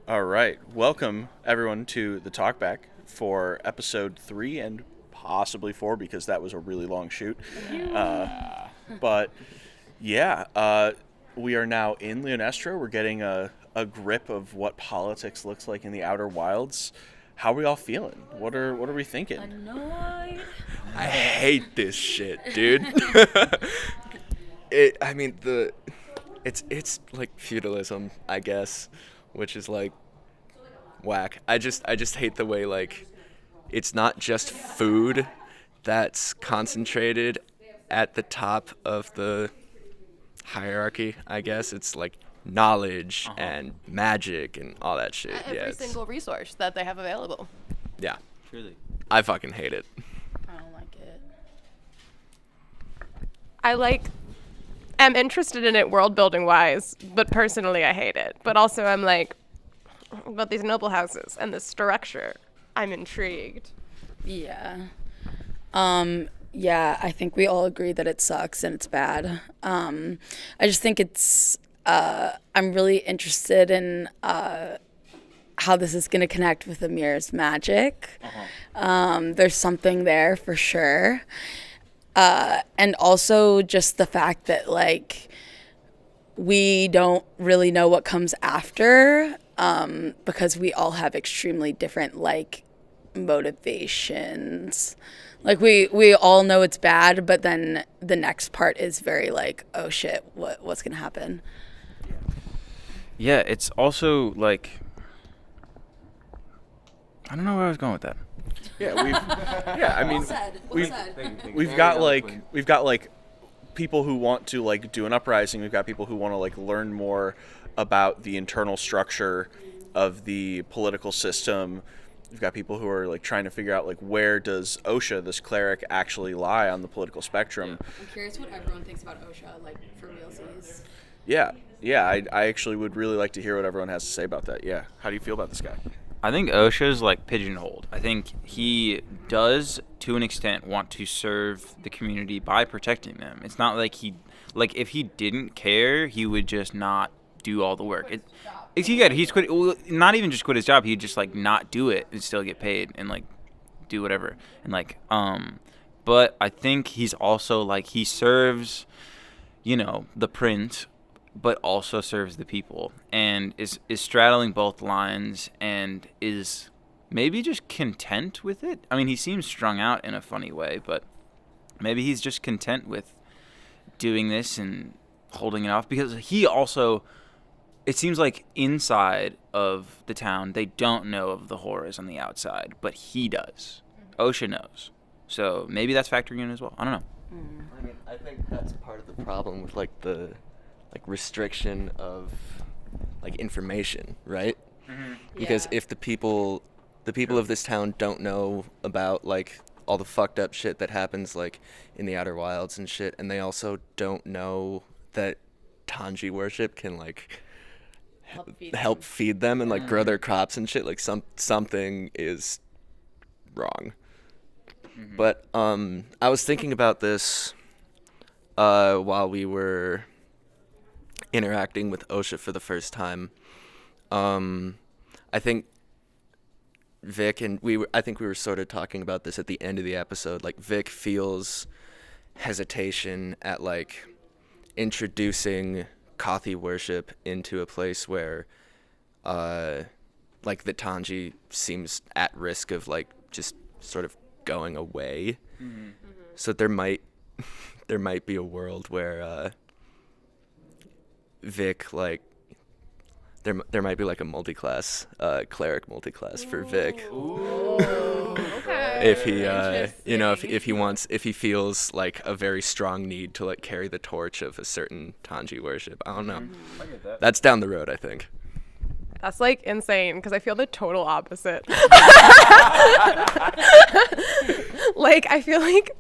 All right. Welcome, everyone, to the talkback for episode 3 and possibly 4 because that was a really long shoot. But, yeah, we are now in Leonestra. We're getting a grip of what politics looks like in the Outer Wilds. How are we all feeling? What are we thinking? Annoyed. I hate this shit, dude. It's like feudalism, I guess, which is like whack. I just hate the way like it's not just food that's concentrated at the top of the hierarchy, I guess. It's like knowledge and magic and all that shit. Every single resource that they have available. Yeah. Truly. I fucking hate it. I don't like it. I'm interested in it world building wise, but personally I hate it. But also I'm like, about these noble houses and this structure, I'm intrigued. Yeah. Yeah, I think we all agree that it sucks and it's bad. I just think it's, I'm really interested in how this is going to connect with Amir's magic. There's something there for sure. And also just the fact that, like, we don't really know what comes after because we all have extremely different, like, motivations. Like, we all know it's bad, but then the next part is very, like, oh, shit, what's going to happen? Yeah, it's also like I don't know where I was going with that. Yeah, we've got like people who want to like do an uprising. We've got people who want to like learn more about the internal structure of the political system. We've got people who are like trying to figure out like where does Osha, this cleric, actually lie on the political spectrum. I'm curious what everyone thinks about Osha, like, for realsies. Yeah, I actually would really like to hear what everyone has to say about that. Yeah, how do you feel about this guy? I think Osha's like pigeonholed. I think he does, to an extent, want to serve the community by protecting them. It's not like if he didn't care, he would just not do all the work. He's quit. Well, not even just quit his job. He'd just like not do it and still get paid and like do whatever. And like but I think he's also like he serves, the prince, but also serves the people and is straddling both lines and is maybe just content with it. I mean, he seems strung out in a funny way, but maybe he's just content with doing this and holding it off because he also, it seems like inside of the town, they don't know of the horrors on the outside, but he does. Osha knows. So maybe that's factoring in as well. I don't know. I mean, I think that's part of the problem with like the restriction of like information, right? Mm-hmm. Because if the people of this town don't know about like all the fucked up shit that happens like in the Outer Wilds and shit, and they also don't know that Tanji worship can like help feed them and like grow their crops and shit, like something is wrong. Mm-hmm. But I was thinking about this while we were interacting with Osha for the first time. I think Vic and we were sort of talking about this at the end of the episode. Like Vic feels hesitation at like introducing Kothi worship into a place where like the Tanji seems at risk of like just sort of going away. Mm-hmm. So there might be a world where Vic, like, there might be like a multi-class, cleric multi-class for Vic. Ooh, okay. If he, if he feels like a very strong need to like carry the torch of a certain Tanji worship. I don't know. I get that. That's down the road, I think. That's like insane because I feel the total opposite. Like, I feel like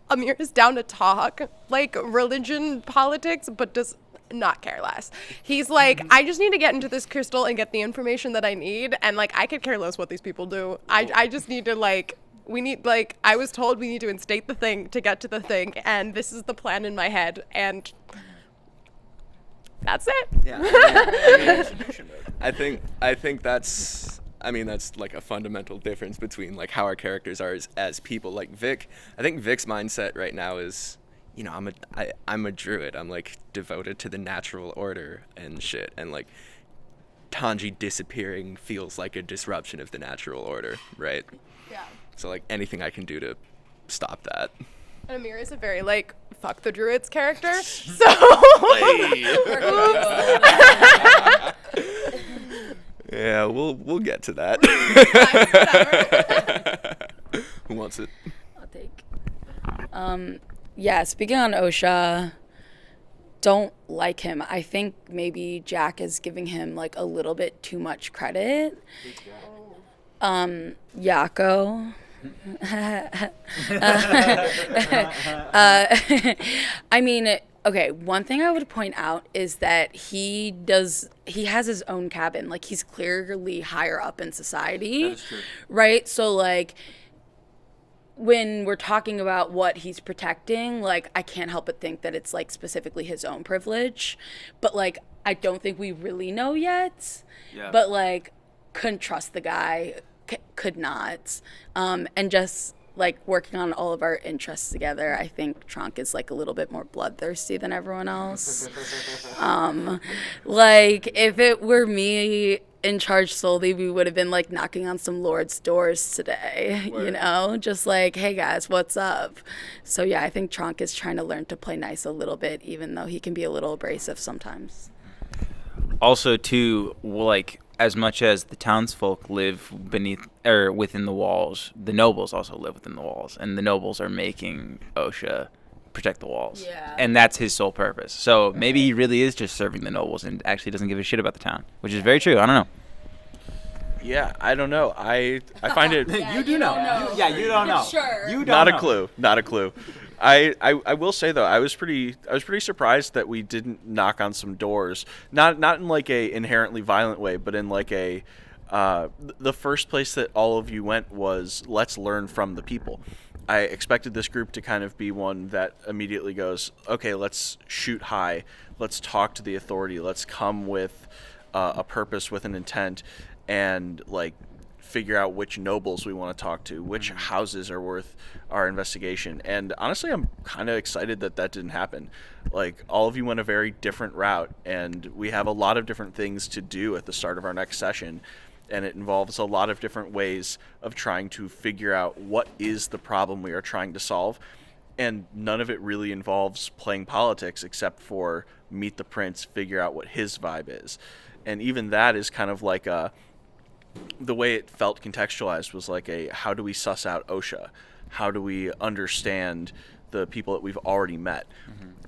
Amir is down to talk like religion, politics, but does not care less. He's like, I just need to get into this crystal and get the information that I need, and like I could care less what these people do. I just need to like, we need, like, I was told we need to instate the thing to get to the thing, and this is the plan in my head, and that's it. Yeah. I think that's like a fundamental difference between like how our characters are as people. Like Vic, I think Vic's mindset right now is, you know, I'm a druid. I'm like devoted to the natural order and shit. And like Tanji disappearing feels like a disruption of the natural order, right? Yeah. So like anything I can do to stop that. And Amir is a very like fuck the druids character. So Yeah, we'll get to that. Who wants it? I'll take. Yeah, speaking on OSHA, don't like him. I think maybe Jack is giving him like a little bit too much credit. Yako. I mean, okay, one thing I would point out is that he has his own cabin. Like, he's clearly higher up in society. That is true. Right? So, like, when we're talking about what he's protecting, like, I can't help but think that it's, like, specifically his own privilege. But, like, I don't think we really know yet. Yeah. But, like, couldn't trust the guy. Could not. And just like working on all of our interests together, I think Trunk is like a little bit more bloodthirsty than everyone else. Like if it were me in charge solely, we would have been like knocking on some lords' doors today, you know, just like, hey guys, what's up? So yeah, I think Trunk is trying to learn to play nice a little bit, even though he can be a little abrasive sometimes. Also, too, like, as much as the townsfolk live beneath or within the walls, the nobles also live within the walls, and the nobles are making OSHA protect the walls. Yeah. And that's his sole purpose. So maybe he really is just serving the nobles and actually doesn't give a shit about the town, which is very true. I don't know. Yeah, I don't know. I find it You do know. You don't know. Sure. You don't not know. a clue. Not a clue. I will say though, I was pretty surprised that we didn't knock on some doors. Not in like a inherently violent way, but in like a the first place that all of you went was let's learn from the people. I expected this group to kind of be one that immediately goes, okay, let's shoot high, let's talk to the authority, let's come with a purpose, with an intent, and like figure out which nobles we want to talk to, which houses are worth our investigation. And honestly, I'm kind of excited that didn't happen. Like, all of you went a very different route, and we have a lot of different things to do at the start of our next session, and it involves a lot of different ways of trying to figure out what is the problem we are trying to solve. And none of it really involves playing politics except for meet the prince, figure out what his vibe is. And even that is kind of like the way it felt contextualized was like how do we suss out OSHA? How do we understand the people that we've already met?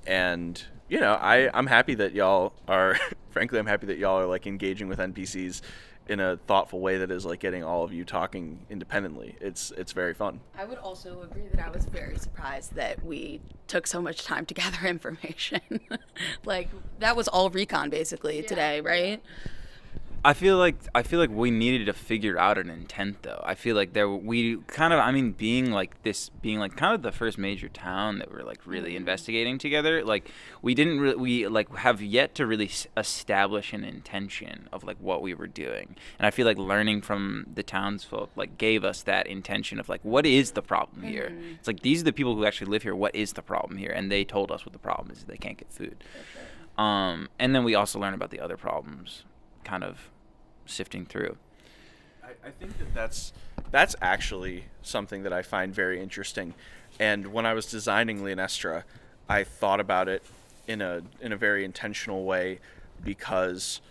And, you know, I'm happy that y'all are, frankly, I'm happy that y'all are like engaging with NPCs in a thoughtful way that is like getting all of you talking independently. It's very fun. I would also agree that I was very surprised that we took so much time to gather information. Like, that was all recon basically today, right? I feel like we needed to figure out an intent though. I feel like being kind of kind of the first major town that we're like really investigating together. Like we have yet to really establish an intention of like what we were doing. And I feel like learning from the townsfolk like gave us that intention of like what is the problem here? It's like these are the people who actually live here. What is the problem here? And they told us what the problem is. They can't get food. And then we also learn about the other problems. Kind of sifting through. I think that's actually something that I find very interesting. And when I was designing Leonestra, I thought about it in a very intentional way, because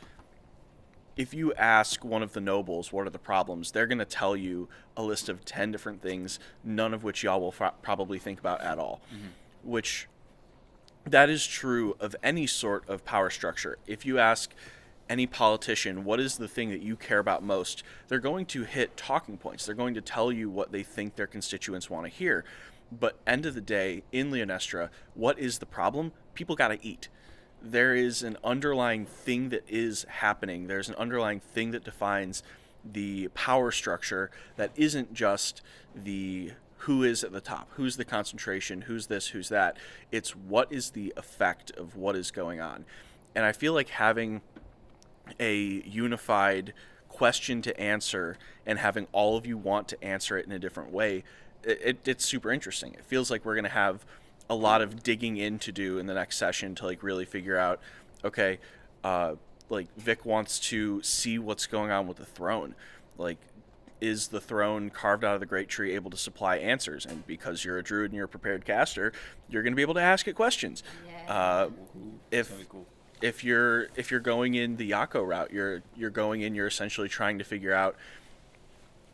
if you ask one of the nobles what are the problems, they're going to tell you a list of 10 different things, none of which y'all will probably think about at all. Which that is true of any sort of power structure. If you ask any politician, what is the thing that you care about most? They're going to hit talking points. They're going to tell you what they think their constituents want to hear. But end of the day, in Leonestra, what is the problem? People got to eat. There is an underlying thing that is happening. There's an underlying thing that defines the power structure that isn't just the who is at the top, who's the concentration, who's this, who's that. It's what is the effect of what is going on. And I feel like having a unified question to answer and having all of you want to answer it in a different way, it's super interesting. It feels like we're going to have a lot of digging in to do in the next session to like really figure out, okay, like Vic wants to see what's going on with the throne. Like, is the throne carved out of the great tree able to supply answers? And because you're a druid and you're a prepared caster, you're going to be able to ask it questions. If you're going in the Yako route, you're going in, you're essentially trying to figure out,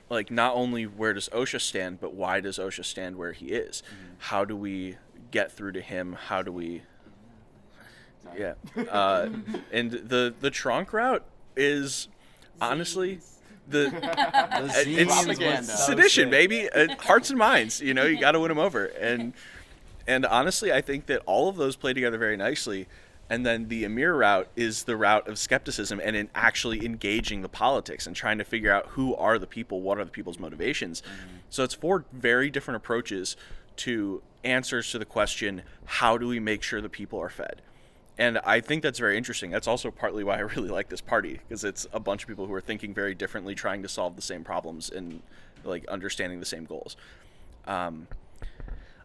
like, not only where does Osha stand, but why does Osha stand where he is? How do we get through to him? How do we... Yeah. And the Tronk route is honestly... It's sedition, baby. Hearts and minds, you got to win them over. And honestly, I think that all of those play together very nicely. And then the Amir route is the route of skepticism and in actually engaging the politics and trying to figure out who are the people, what are the people's motivations. So it's 4 very different approaches to answers to the question, how do we make sure the people are fed? And I think that's very interesting. That's also partly why I really like this party, because it's a bunch of people who are thinking very differently, trying to solve the same problems and like understanding the same goals. On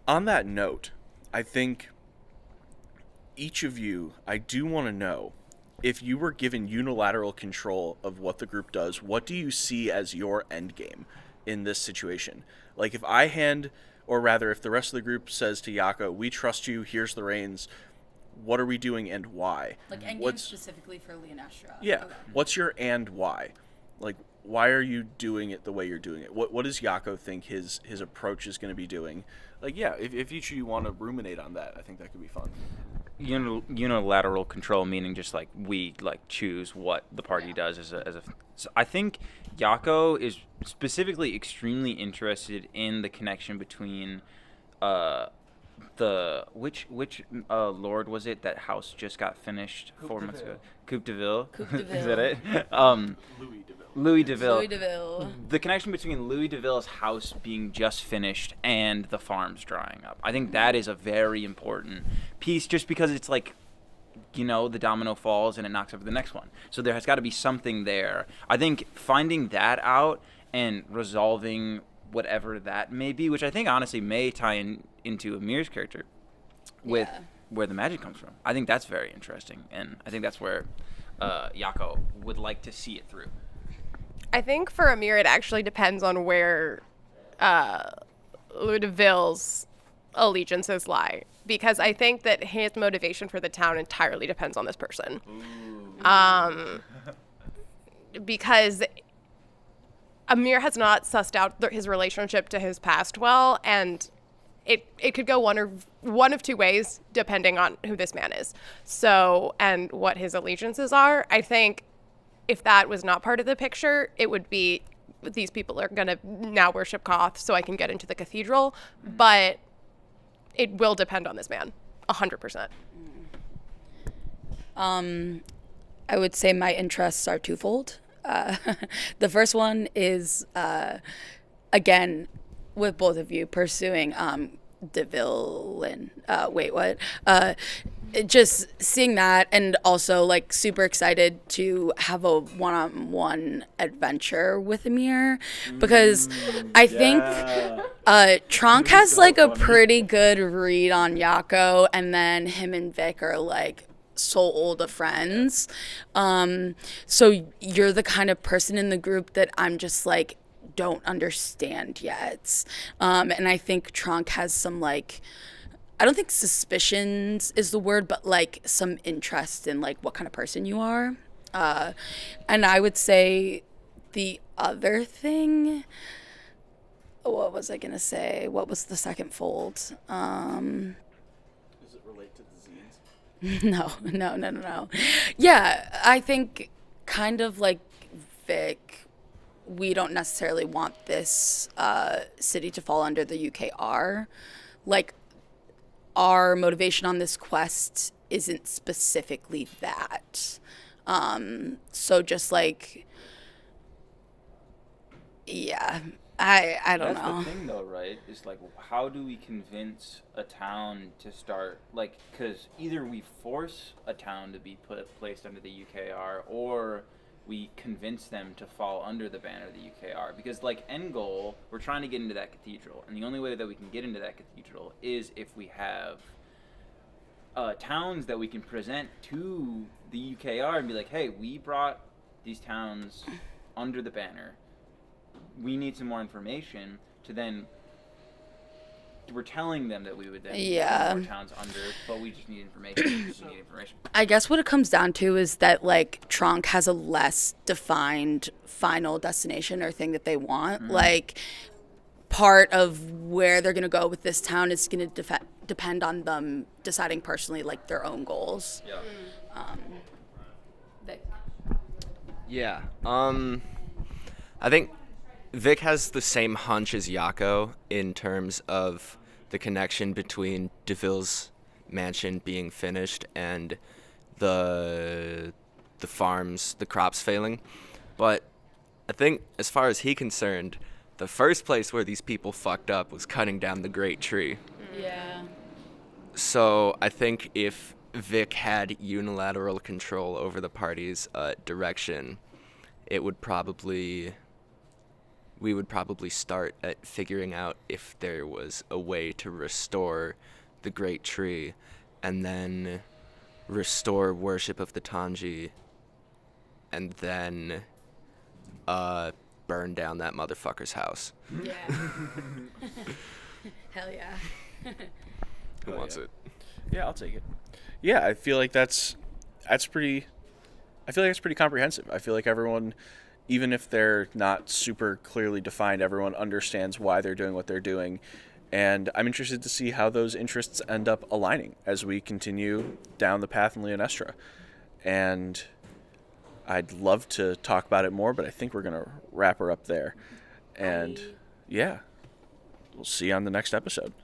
that note, I think each of you, I do want to know, if you were given unilateral control of what the group does, what do you see as your end game in this situation? Like, if I hand, or rather, if the rest of the group says to Yako, we trust you, here's the reins, what are we doing and why? Like, endgame specifically for Leonestra. Yeah. Okay. What's your and why? Like, why are you doing it the way you're doing it? What does Yako think his approach is going to be doing? Like, yeah, if each of you want to ruminate on that, I think that could be fun. Unilateral control, meaning just like we like choose what the party does as a. So I think Yako is specifically extremely interested in the connection between the which lord was it that house just got finished 4 months ago? Coupe de Ville. Is that it? Louis de Ville. The connection between Louis de Ville's house being just finished and the farms drying up. I think that is a very important piece, just because it's like, the domino falls and it knocks over the next one. So there has got to be something there. I think finding that out and resolving whatever that may be, which I think honestly may tie into Amir's character with where the magic comes from. I think that's very interesting, and I think that's where Yako would like to see it through. I think for Amir, it actually depends on where Louis de Ville's allegiances lie, because I think that his motivation for the town entirely depends on this person. Because Amir has not sussed out his relationship to his past well, and it could go one of 2 ways depending on who this man is. So, and what his allegiances are. I think if that was not part of the picture, it would be these people are going to now worship Koth so I can get into the cathedral. But it will depend on this man, 100%. I would say my interests are twofold. The first one is, again, with both of you pursuing DeVille and just seeing that, and also like super excited to have a one-on-one adventure with Amir, because I think Tronk has like a pretty good read on Yako, and then him and Vic are like so old of friends. So you're the kind of person in the group that I'm just like don't understand yet. And I think Tronk has some like, I don't think suspicions is the word, but like some interest in like what kind of person you are. And I would say the other thing, what was I going to say? What was the second fold? Does it relate to the zines? No. Yeah, I think kind of like Vic, we don't necessarily want this city to fall under the UKR. Like, our motivation on this quest isn't specifically that. So just like, yeah, I don't That's know. the thing, though, right? Is like, how do we convince a town to start, like, because either we force a town to be placed under the UKR, or we convince them to fall under the banner of the UKR. Because, like, end goal, we're trying to get into that cathedral, and the only way that we can get into that cathedral is if we have towns that we can present to the UKR and be like, hey, we brought these towns under the banner. We need some more information to then. We're telling them that we would then Yeah. put more towns under, but we just need information. We need information. I guess what it comes down to is that like Tronc has a less defined final destination or thing that they want. Like part of where they're gonna go with this town is gonna depend on them deciding personally like their own goals. Yeah. Yeah. I think Vic has the same hunch as Yako in terms of the connection between DeVille's mansion being finished and the farms, the crops failing. But I think as far as he's concerned, the first place where these people fucked up was cutting down the great tree. Yeah. So I think if Vic had unilateral control over the party's direction, we would probably start at figuring out if there was a way to restore the great tree and then restore worship of the Tanji and then burn down that motherfucker's house. Yeah. Hell yeah. Who wants it? Yeah, I'll take it. Yeah, I feel like that's pretty comprehensive. I feel like everyone, even if they're not super clearly defined, everyone understands why they're doing what they're doing. And I'm interested to see how those interests end up aligning as we continue down the path in Leonestra. And I'd love to talk about it more, but I think we're going to wrap her up there. And yeah, we'll see you on the next episode.